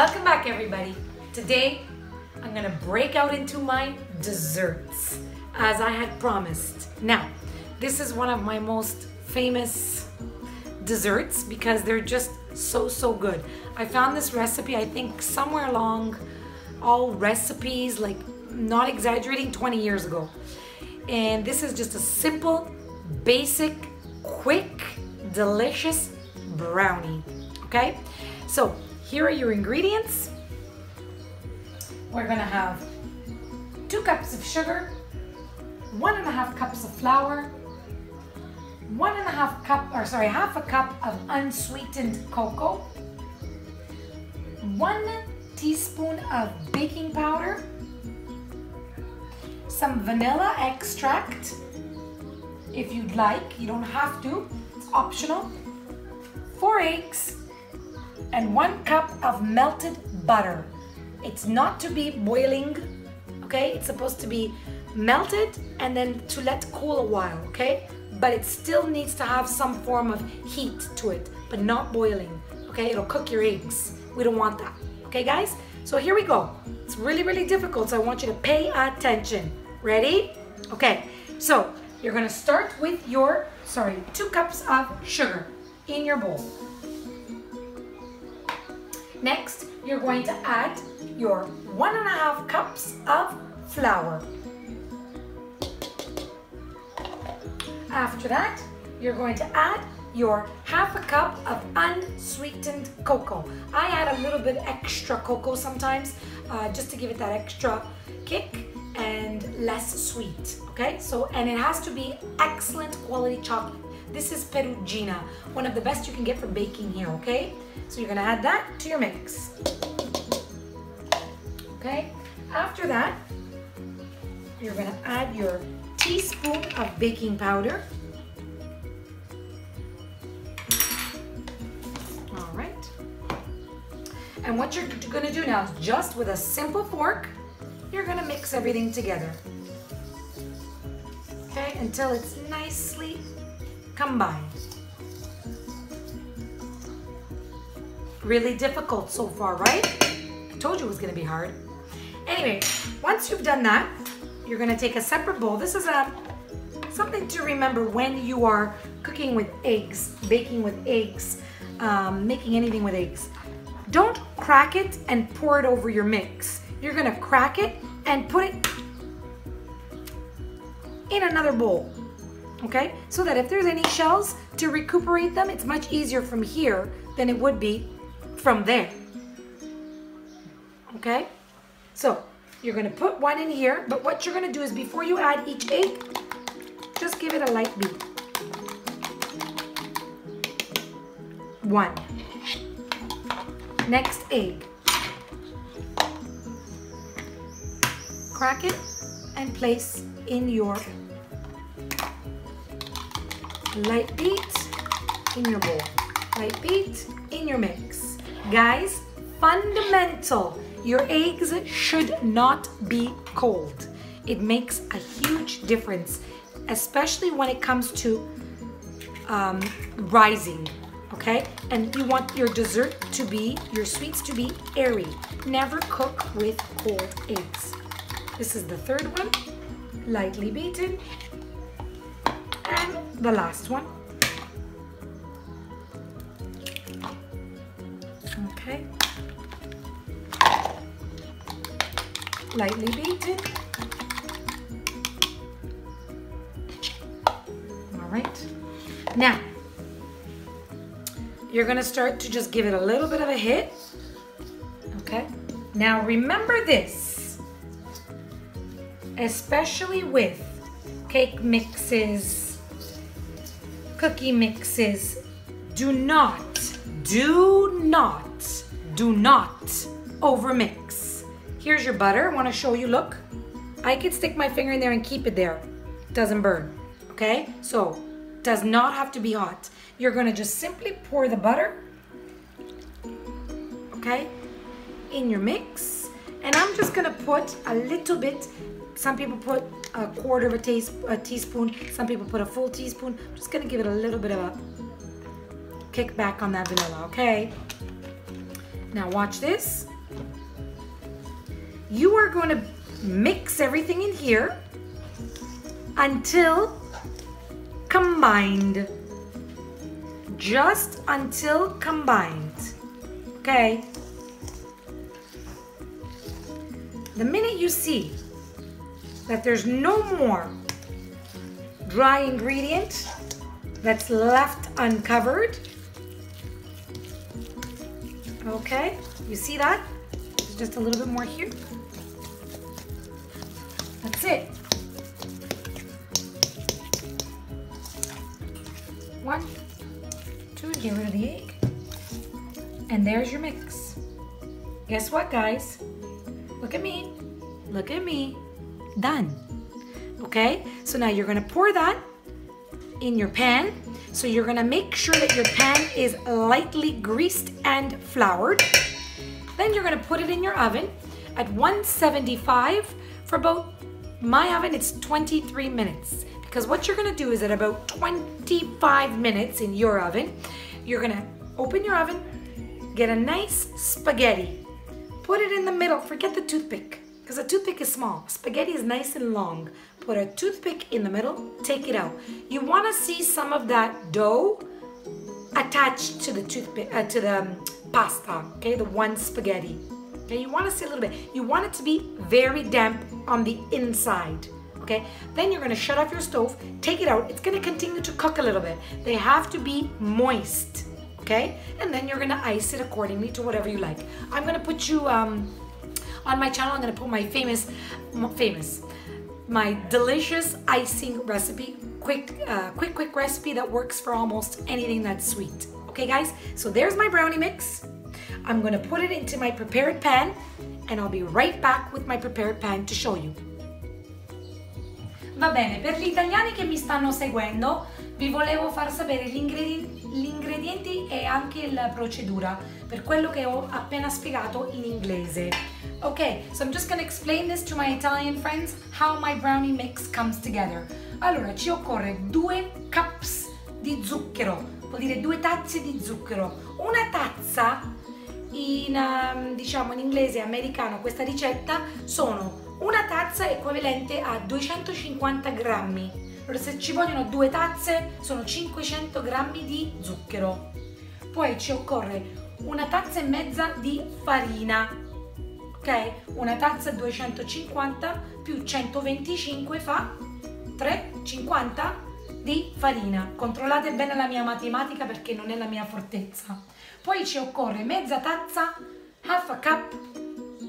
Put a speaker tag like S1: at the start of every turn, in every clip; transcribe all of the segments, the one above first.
S1: Welcome back, everybody. Today, I'm gonna break out into my desserts, as I had promised. Now, this is one of my most famous desserts because they're just so good. I found this recipe, I think somewhere along all recipes, like not exaggerating, 20 years ago. And this is just a simple, basic, quick, delicious brownie, okay? So here are your ingredients. We're gonna have 2 cups of sugar, 1.5 cups of flour, half a cup of unsweetened cocoa, 1 teaspoon of baking powder, some vanilla extract, if you'd like, you don't have to, it's optional, 4 eggs, and 1 cup of melted butter. It's not to be boiling, okay? It's supposed to be melted and then to let cool a while, okay? But it still needs to have some form of heat to it, but not boiling, okay? It'll cook your eggs. We don't want that, okay, guys? So here we go. It's really difficult, so I want you to pay attention. Ready? Okay, so you're gonna start with your, 2 cups of sugar in your bowl. Next, you're going to add your 1.5 cups of flour. After that, you're going to add your half a cup of unsweetened cocoa. I add a little bit extra cocoa sometimes, just to give it that extra kick and less sweet, okay? So, and it has to be excellent quality chocolate. This is Perugina, one of the best you can get for baking here, okay? So you're gonna add that to your mix. Okay, after that, you're gonna add your teaspoon of baking powder. All right. And what you're gonna do now is just with a simple fork, you're gonna mix everything together. Okay, until it's nicely combined. Really difficult so far, right? I told you it was gonna be hard. Anyway, once you've done that, you're gonna take a separate bowl. This is something to remember when you are cooking with eggs, baking with eggs, making anything with eggs. Don't crack it and pour it over your mix. You're gonna crack it and put it in another bowl, okay? So that if there's any shells, to recuperate them, it's much easier from here than it would be from there, okay? So you're gonna put one in here, but what you're gonna do is before you add each egg, just give it a light beat. 1. Next egg. Crack it and place in your light beat in your bowl. Light beat in your mix. Guys, fundamental. Your eggs should not be cold. It makes a huge difference, especially when it comes to rising, okay? And you want your dessert to be, your sweets to be airy. Never cook with cold eggs. This is the 3rd one, lightly beaten. And the last one. Okay. Lightly beaten. All right. Now, you're gonna start to just give it a little bit of a hit. Okay. Now remember this, especially with cake mixes, cookie mixes, do not overmix. Here's your butter. I want to show you, look. I could stick my finger in there and keep it there. It doesn't burn, okay? So, does not have to be hot. You're going to just simply pour the butter, okay, in your mix. And I'm just going to put a little bit. Some people put a quarter of a teaspoon. Some people put a full teaspoon. I'm just going to give it a little bit of a kick back on that vanilla, okay? Now watch this. You are going to mix everything in here until combined. Just until combined. Okay? The minute you see that there's no more dry ingredient that's left uncovered, okay, you see that? There's just a little bit more here. That's it. 1, 2, get rid of the egg. And there's your mix. Guess what, guys? Look at me. Look at me. Done. Okay? So now you're gonna pour that in your pan. So you're gonna make sure that your pan is lightly greased and floured. Then you're gonna put it in your oven at 175 for about, my oven, it's 23 minutes. Because what you're gonna do is at about 25 minutes in your oven, you're gonna open your oven, get a nice spaghetti. Put it in the middle, forget the toothpick, because a toothpick is small. Spaghetti is nice and long. Put a toothpick in the middle, take it out. You wanna see some of that dough attached to the toothpick, to the pasta, okay, the one spaghetti. Okay, you wanna see a little bit. You want it to be very damp on the inside, okay? Then you're gonna shut off your stove, take it out. It's gonna continue to cook a little bit. They have to be moist. Okay, and then you're gonna ice it accordingly to whatever you like. I'm gonna put you on my channel. I'm gonna put my my delicious icing recipe, quick recipe that works for almost anything that's sweet. Okay, guys. So there's my brownie mix. I'm gonna put it into my prepared pan, and I'll be right back with my prepared pan to show you. Va bene, per gli italiani che mi stanno seguendo, vi volevo far sapere gli ingredienti e anche la procedura per quello che ho appena spiegato in inglese. Okay, so I'm just going to explain this to my Italian friends, how my brownie mix comes together. Allora, ci occorre 2 cups di zucchero, vuol dire 2 tazze di zucchero. Una tazza, diciamo in inglese americano, questa ricetta sono una tazza equivalente a 250 grammi. Allora, se ci vogliono 2 tazze, sono 500 grammi di zucchero. Poi ci occorre una tazza e mezza di farina, ok? Una tazza 250 più 125 fa 350 di farina. Controllate bene la mia matematica perché non è la mia fortezza. Poi ci occorre mezza tazza, half a cup,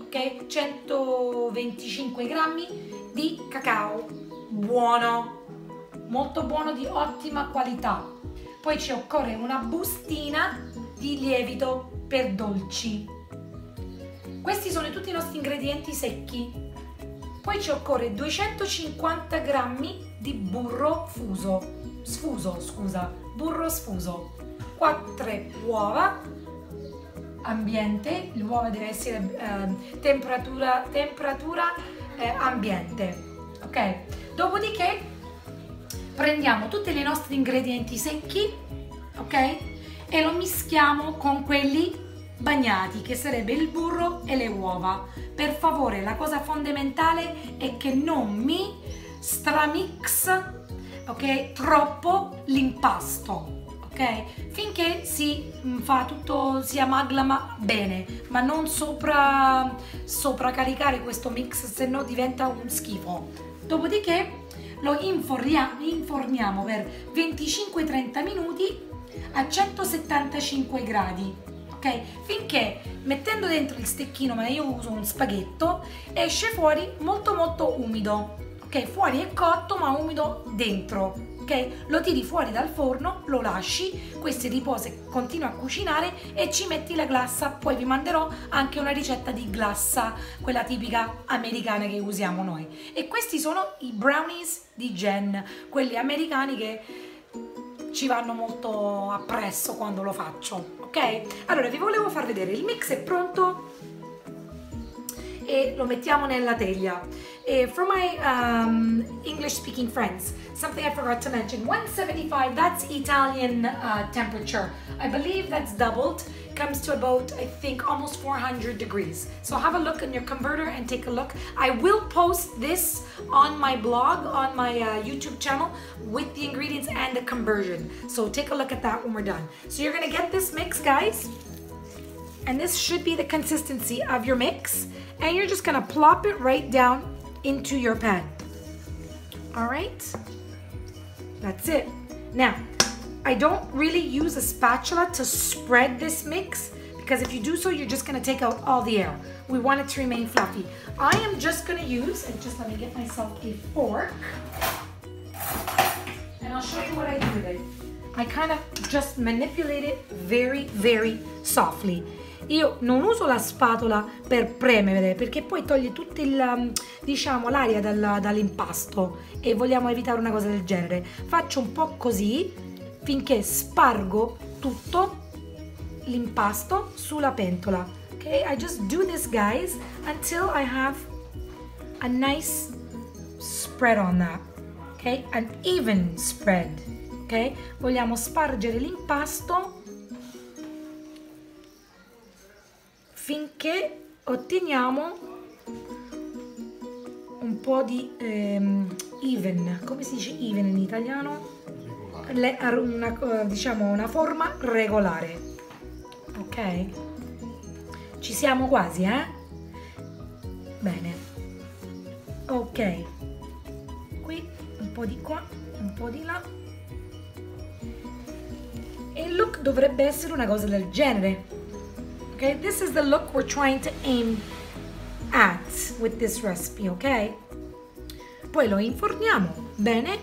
S1: ok? 125 grammi di cacao buono, molto buono, di ottima qualità. Poi ci occorre una bustina di lievito per dolci. Questi sono tutti i nostri ingredienti secchi. Poi ci occorre 250 grammi di burro burro sfuso, 4 uova ambiente, l'uova deve essere temperatura ambiente, ok? Dopodiché prendiamo tutti i nostri ingredienti secchi, ok? E lo mischiamo con quelli bagnati, che sarebbe il burro e le uova. Per favore, la cosa fondamentale è che non mi stramix, ok, troppo l'impasto, ok? Finché si fa tutto, si amalgama bene, ma non sopracaricare questo mix, se no diventa un schifo. Dopodiché lo inforniamo per 25-30 minuti a 175 gradi, ok? Finché, mettendo dentro il stecchino, ma io uso un spaghetto, esce fuori molto molto umido, ok? Fuori è cotto ma umido dentro, ok? Lo tiri fuori dal forno, lo lasci, questo riposa, continua a cucinare e ci metti la glassa. Poi vi manderò anche una ricetta di glassa, quella tipica americana che usiamo noi. E questi sono i brownies di Jen, quelli americani che ci vanno molto appresso quando lo faccio, ok? Allora, vi volevo far vedere, il mix è pronto e lo mettiamo nella teglia. For my English speaking friends, something I forgot to mention, 175, that's Italian temperature. I believe that's doubled, comes to about, I think, almost 400 degrees. So have a look in your converter and take a look. I will post this on my blog, on my YouTube channel with the ingredients and the conversion. So take a look at that when we're done. So you're gonna get this mix, guys, and this should be the consistency of your mix, and you're just gonna plop it right down into your pan. All right, that's it. Now, I don't really use a spatula to spread this mix, because if you do so, you're just gonna take out all the air. We want it to remain fluffy. I am just gonna use, and just let me get myself a fork, and I'll show you what I do with it. I kind of just manipulate it very, very softly. Io non uso la spatola per premere, perché poi toglie tutta diciamo, l'aria dall'impasto e vogliamo evitare una cosa del genere. Faccio un po' così finché spargo tutto l'impasto sulla pentola. Okay, I just do this, guys, until I have a nice spread on that. Okay, an even spread. Okay, vogliamo spargere l'impasto finché otteniamo un po' di even. Come si dice even in italiano? Diciamo una forma regolare. Ok? Ci siamo quasi, eh? Bene. Ok. Qui, un po' di qua, un po' di là. E il look dovrebbe essere una cosa del genere. Okay, this is the look we're trying to aim at with this recipe, ok? Poi lo inforniamo bene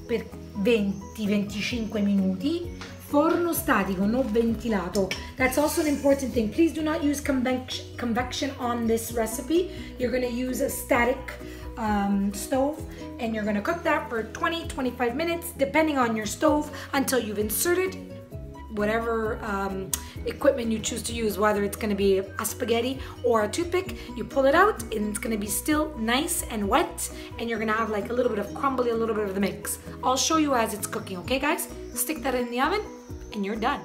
S1: per 20-25 minuti, forno statico, non ventilato. That's also an important thing. Please do not use convection on this recipe. You're going to use a static stove, and you're going to cook that for 20-25 minutes, depending on your stove, until you've inserted whatever equipment you choose to use, whether it's going to be a spaghetti or a toothpick. You pull it out and it's going to be still nice and wet, and you're going to have like a little bit of crumbly, a little bit of the mix. I'll show you as it's cooking, okay guys? Stick that in the oven and you're done.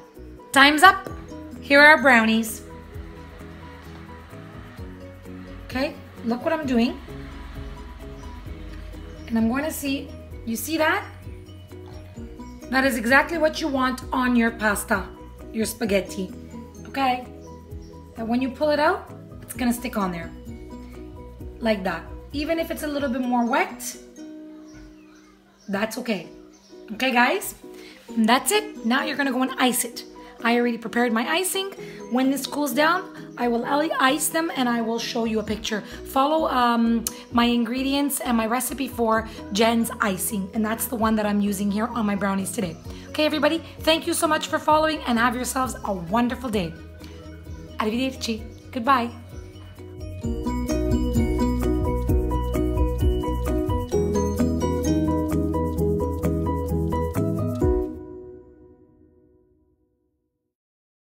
S1: Time's up. Here are our brownies. Okay, look what I'm doing. And I'm going to see, you see that? That is exactly what you want on your pasta, your spaghetti, okay? And when you pull it out, it's gonna stick on there, like that. Even if it's a little bit more wet, that's okay. Okay, guys? And that's it. Now you're gonna go and ice it. I already prepared my icing. When this cools down, I will ice them and I will show you a picture. Follow my ingredients and my recipe for Jen's icing, and that's the one that I'm using here on my brownies today. Okay, everybody, thank you so much for following and have yourselves a wonderful day. Arrivederci. Goodbye.